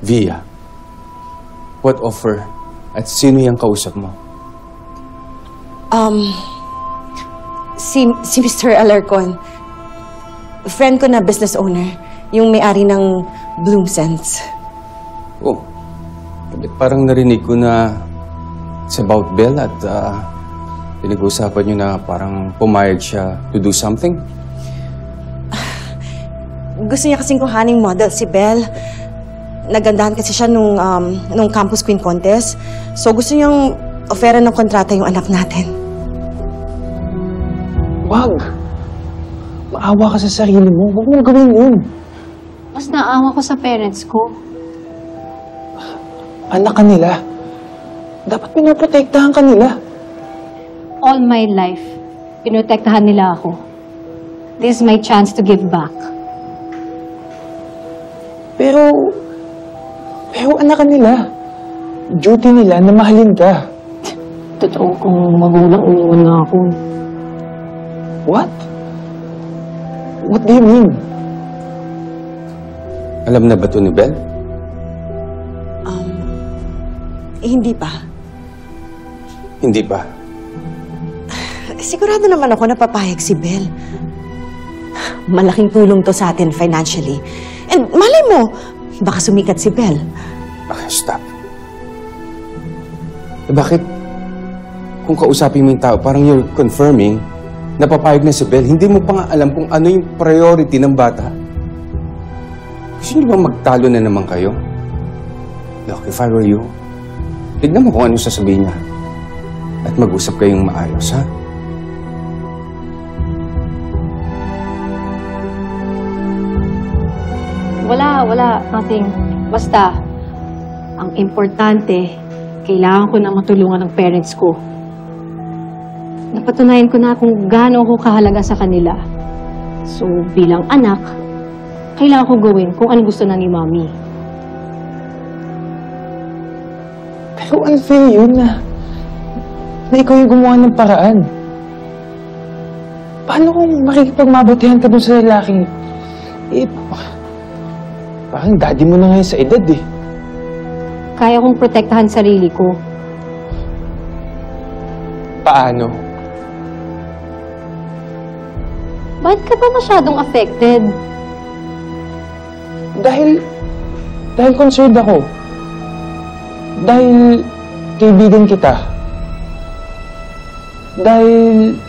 Via, what offer at sino yung kausap mo? Si Mr. Alarcon. Friend ko na business owner. Yung may-ari ng Bloom Scents. Oh, parang narinig ko na it's about Belle at pinag-uusapan niyo na parang pumayag siya to do something. Gusto niya kasing kuhaning model si Belle. Nagandahan kasi siya nung Campus Queen Contest. So gusto niyang offeran ng kontrata yung anak natin. Wag! Maawa ka sa sarili mo. Huwag mong gawin yun. Mas naawa ko sa parents ko. Anak ka nila. Dapat pinoprotektahan ka nila. All my life, pinotektahan nila ako. This is my chance to give back. Pero anak ka nila. Duty nila na mahalin ka. Totoo kung magulang iniwan nga ako. What? What do you mean? Alam na ba ito ni Belle? Hindi pa. Hindi ba? Sigurado naman ako na papayag si Belle. Malaking tulong to sa atin financially. And malay mo, baka sumikat si Belle. Okay, stop. Bakit? Kung kausapin mo yung tao, parang you're confirming na papayag na si Belle, hindi mo pa nga alam kung ano yung priority ng bata. Gusto niyo ba magtalo na naman kayo? Look, if I were you, tignan mo kung ano sasabihin niya. At mag-usap kayong maayos, ha? Wala. Nothing. Basta, ang importante, kailangan ko na matulungan ng parents ko. Napatunayan ko na kung gaano ako kahalaga sa kanila. So, bilang anak, kailangan ko gawin kung ano gusto na ni Mommy. Pero unfair yun na ikaw yung gumawa ng paraan. Paano kung makikipagmabutihan ka dun sa lalaki? Parang daddy mo na ngayon sa edad eh. Kaya kong protektahan sarili ko. Paano? Bakit ka ba masyadong affected? Dahil concerned ako. Dahil kaibigan kita. Dahil